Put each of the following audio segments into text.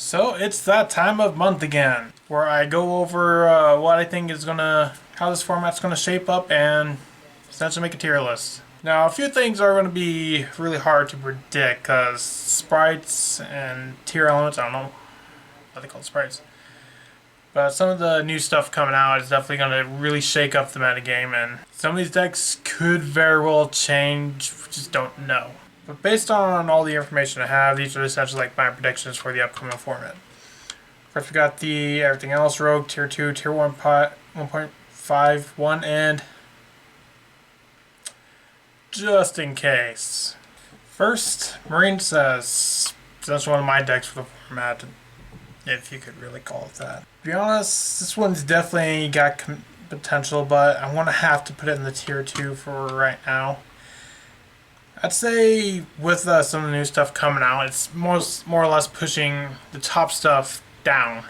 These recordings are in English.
So it's that time of month again, where I go over what I think is how this format's gonna shape up, and essentially make a tier list. Now, a few things are gonna be really hard to predict, cause sprites and tier elements, I don't know what they call sprites, but some of the new stuff coming out is definitely gonna really shake up the metagame, and some of these decks could very well change. We just don't know. But based on all the information I have, these are essentially like my predictions for the upcoming format. First, we got the everything else rogue, tier 2, tier 1, 1.5, 1, and just in case. First, Marine says, that's one of my decks for the format, if you could really call it that. To be honest, this one's definitely got potential, but I want to have to put it in the tier 2 for right now. I'd say with some of the new stuff coming out, it's more or less pushing the top stuff down.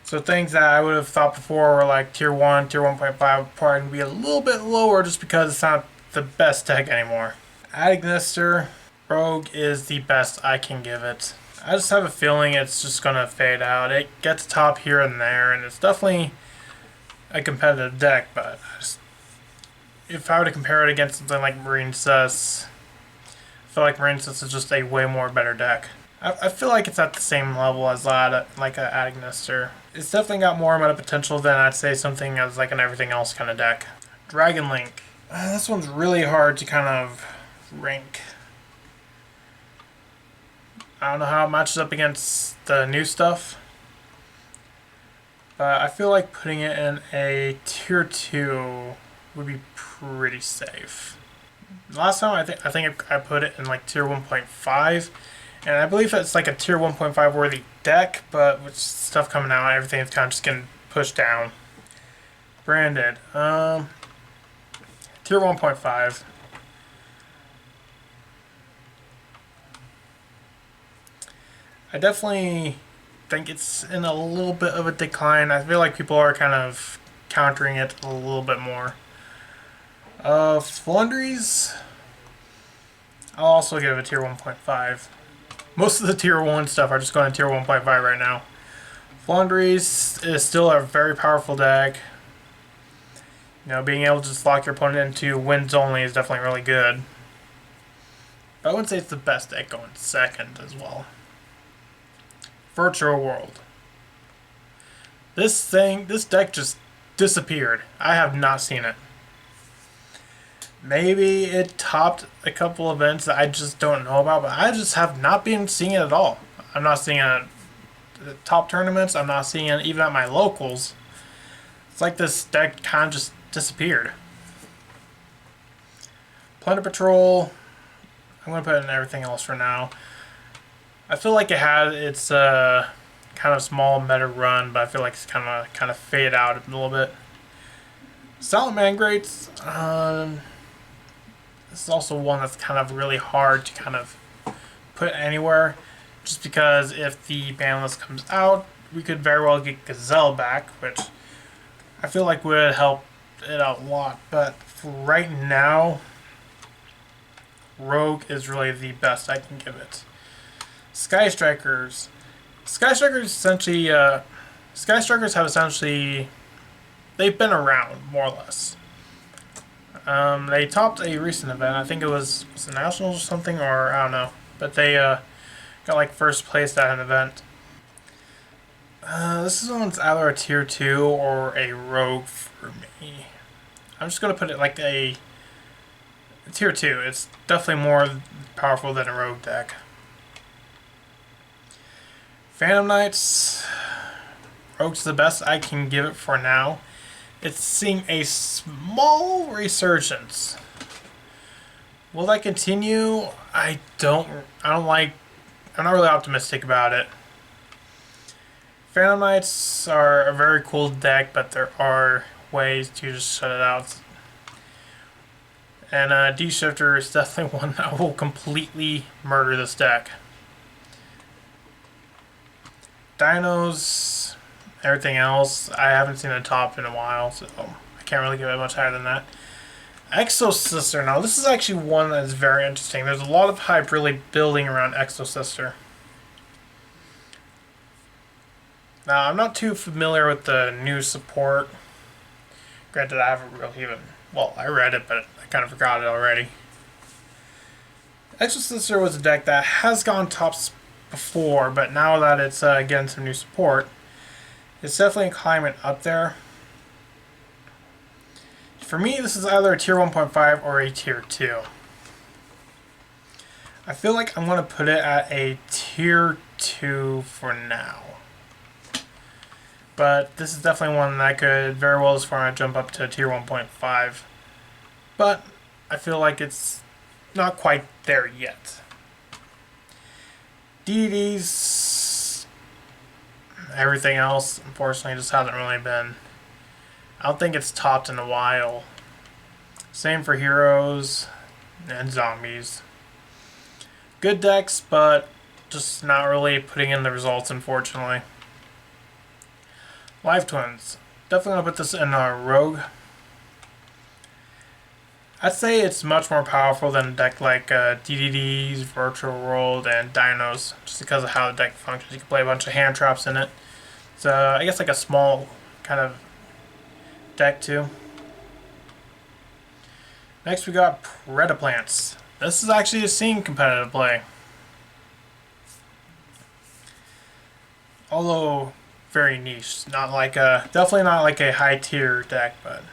So things that I would have thought before were like tier 1, tier 1.5 probably going to be a little bit lower just because it's not the best deck anymore. Agnister Rogue is the best I can give it. I just have a feeling it's just going to fade out. It gets top here and there, and it's definitely a competitive deck, but if I were to compare it against something like Marine Sus, I feel like Marine Sus is just a way more better deck. I feel like it's at the same level as like a Agnister. It's definitely got more amount of potential than I'd say something as like an everything else kind of deck. Dragon Link. This one's really hard to kind of rank. I don't know how it matches up against the new stuff, but I feel like putting it in a tier 2 would be pretty safe. Last time I think I put it in like tier 1.5, and I believe it's like a tier 1.5 worthy deck, but with stuff coming out, everything's kind of just getting pushed down. Branded, tier 1.5. I definitely think it's in a little bit of a decline. I feel like people are kind of countering it a little bit more. Flundries, I'll also give it tier 1.5. Most of the tier 1 stuff are just going to tier 1.5 right now. Flundries is still a very powerful deck. You know, being able to just lock your opponent into wins only is definitely really good. But I wouldn't say it's the best deck going second as well. Virtual World. This deck just disappeared. I have not seen it. Maybe it topped a couple events that I just don't know about, but I just have not been seeing it at all. I'm not seeing it at the top tournaments. I'm not seeing it even at my locals. It's like this deck kind of just disappeared. Planet Patrol, I'm going to put it in everything else for now. I feel like it had its kind of small meta run, but I feel like it's kind of faded out a little bit. Silent Mangrates, this is also one that's kind of really hard to kind of put anywhere, just because if the ban list comes out, we could very well get Gazelle back, which I feel like would help it out a lot. But for right now, Rogue is really the best I can give it. Sky Strikers. Sky Strikers have essentially, they've been around more or less. They topped a recent event. I think it was the Nationals or something, or I don't know. But they got like first place at an event. This one's either a tier 2 or a rogue for me. I'm just gonna put it like a tier 2. It's definitely more powerful than a rogue deck. Phantom Knights. Rogue's the best I can give it for now. It's seeing a small resurgence. Will that continue? I'm not really optimistic about it. Phantom Knights are a very cool deck, but there are ways to just shut it out. And D-Shifter is definitely one that will completely murder this deck. Dinos, everything else, I haven't seen a top in a while, so I can't really give it much higher than that. Exosister, now this is actually one that is very interesting. There's a lot of hype really building around Exosister. Now, I'm not too familiar with the new support. Granted, I haven't really even... Well, I read it, but I kind of forgot it already. Exorcister was a deck that has gone tops before, but now that it's getting some new support, it's definitely climbing up there. For me, this is either a tier 1.5 or a tier 2. I feel like I'm going to put it at a tier 2 for now. But this is definitely one that could very well as far as jump up to tier 1.5. But I feel like it's not quite there yet. DDDs, everything else, unfortunately, just hasn't really been. I don't think it's topped in a while. Same for heroes and zombies. Good decks, but just not really putting in the results, unfortunately. Live Twins. Definitely going to put this in a Rogue. I'd say it's much more powerful than a deck like DDDs, Virtual World, and Dinos, just because of how the deck functions. You can play a bunch of hand traps in it. So I guess like a small kind of deck too. Next we got Predaplants. This is actually a scene competitive play. Although very niche. Not like a, definitely not like a high tier deck, but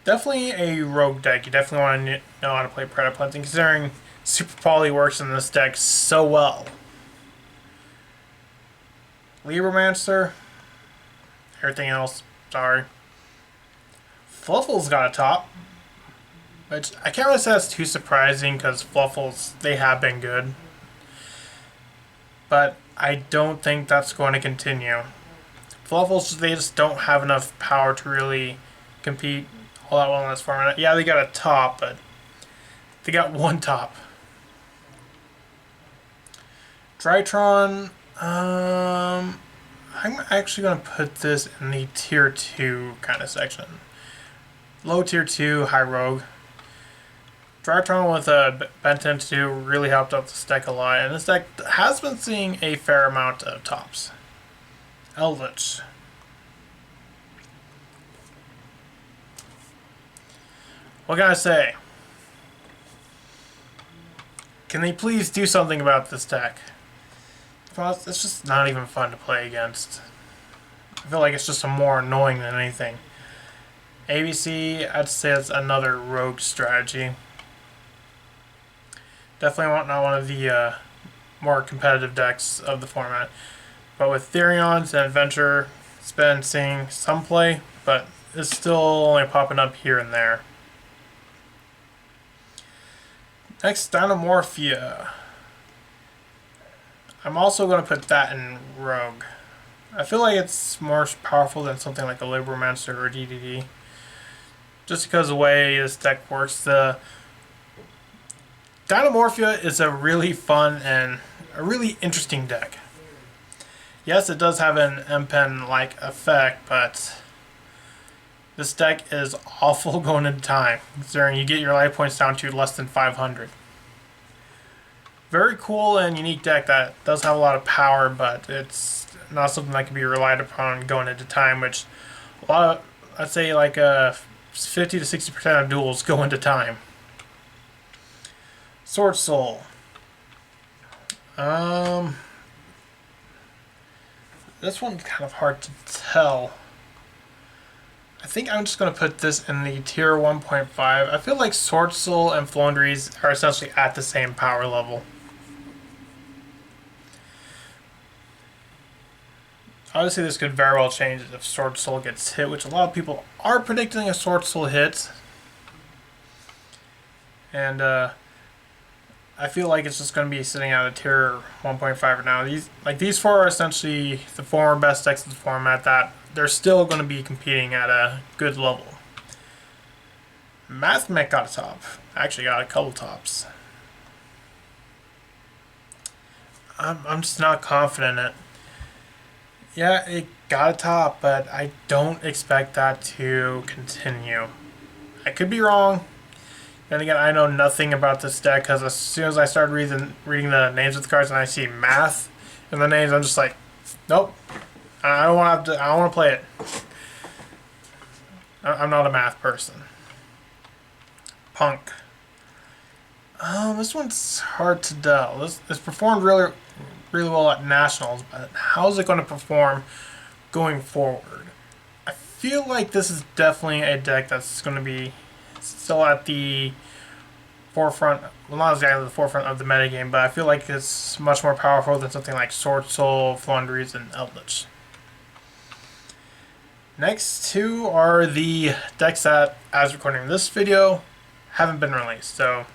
definitely a rogue deck. You definitely want to know how to play Predaplants, and considering Super Poly works in this deck so well. Libromancer. Everything else, sorry. Fluffle's got a top, which I can't really say that's too surprising because Fluffles, they have been good. But I don't think that's going to continue. Fluffles, they just don't have enough power to really compete all that well in this format. Yeah, they got a top, but they got one top. Drytron, I'm actually going to put this in the tier 2 kind of section. Low tier 2, high rogue. Drytron with a Benton 2 really helped out this deck a lot, and this deck has been seeing a fair amount of tops. Eldritch. What can I say? Can they please do something about this deck? It's just not even fun to play against. I feel like it's just more annoying than anything. ABC, I'd say it's another rogue strategy. Definitely not one of the more competitive decks of the format. But with Therions and Adventure, it's been seeing some play, but it's still only popping up here and there. Next, Dynamomorphia. I'm also going to put that in Rogue. I feel like it's more powerful than something like a Libromancer or DDD. Just because of the way this deck works. The Dynamomorphia is a really fun and a really interesting deck. Yes, it does have an M-Pen-like effect, but this deck is awful going into time, considering you get your life points down to less than 500. Very cool and unique deck that does have a lot of power, but it's not something that can be relied upon going into time, which a lot of, I'd say like 50 to 60% of duels go into time. Sword Soul. This one's kind of hard to tell. I think I'm just going to put this in the tier 1.5. I feel like Sword Soul and Floowandereeze are essentially at the same power level. Obviously, this could very well change if Sword Soul gets hit, which a lot of people are predicting a Sword Soul hit. And I feel like it's just going to be sitting at a tier 1.5 for now. These four are essentially the former best decks of the format that they're still going to be competing at a good level. Mathmech got a top. Actually got a couple tops. I'm just not confident in it. Yeah, it got a top, but I don't expect that to continue. I could be wrong. Then again, I know nothing about this deck because as soon as I started reading the names of the cards and I see math in the names, I'm just like, Nope. I don't want to. I don't want to play it. I'm not a math person. Punk. This one's hard to tell. This performed really well at nationals, but how is it going to perform going forward? I feel like this is definitely a deck that's going to be still at the forefront. Well, not exactly the forefront of the metagame, but I feel like it's much more powerful than something like Sword Soul, Flundries, and Eldritch. Next two are the decks that, as recording this video, haven't been released. So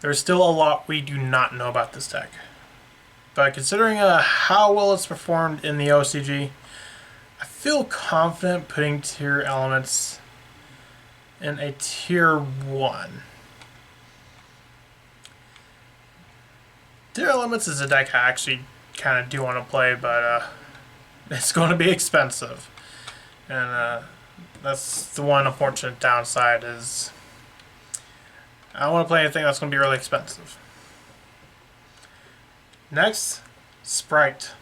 there's still a lot we do not know about this deck. But considering how well it's performed in the OCG, I feel confident putting tier elements in a tier 1. Tier elements is a deck I actually kind of do want to play, but it's going to be expensive. And that's the one unfortunate downside is I don't want to play anything that's going to be really expensive. Next, Sprite.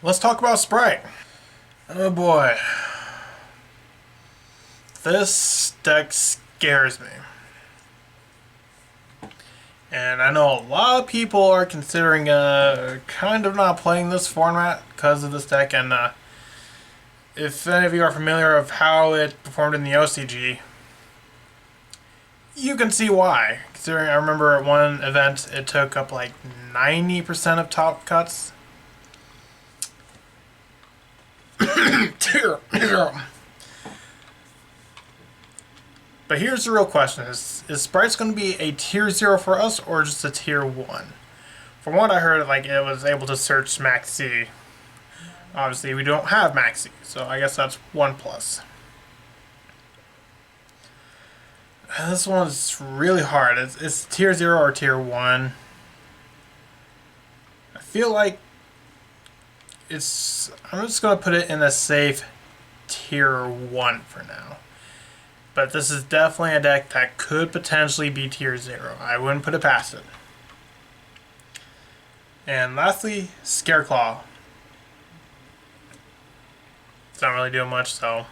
Let's talk about Sprite. Oh boy. This deck scares me. And I know a lot of people are considering kind of not playing this format because of this deck. And if any of you are familiar with how it performed in the OCG, you can see why. Considering I remember at one event it took up like 90% of top cuts. But here's the real question. Is Sprite's going to be a tier 0 for us or just a tier 1? From what I heard, like it was able to search Max C. Obviously we don't have Max C, so I guess that's 1+. This one's really hard. It's tier 0 or tier 1. I feel like I'm just going to put it in a safe tier 1 for now. But this is definitely a deck that could potentially be tier 0. I wouldn't put it past it. And lastly, Scareclaw. It's not really doing much, so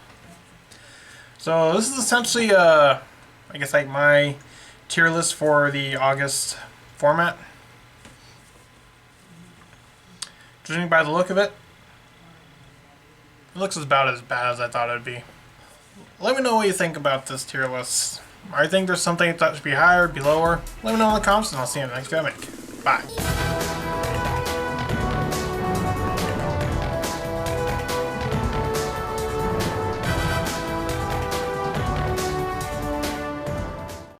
this is essentially I guess like my tier list for the August format. Judging by the look of it, it looks about as bad as I thought it would be. Let me know what you think about this tier list. I think there's something that should be higher, be lower. Let me know in the comments, and I'll see you in the next video. Bye.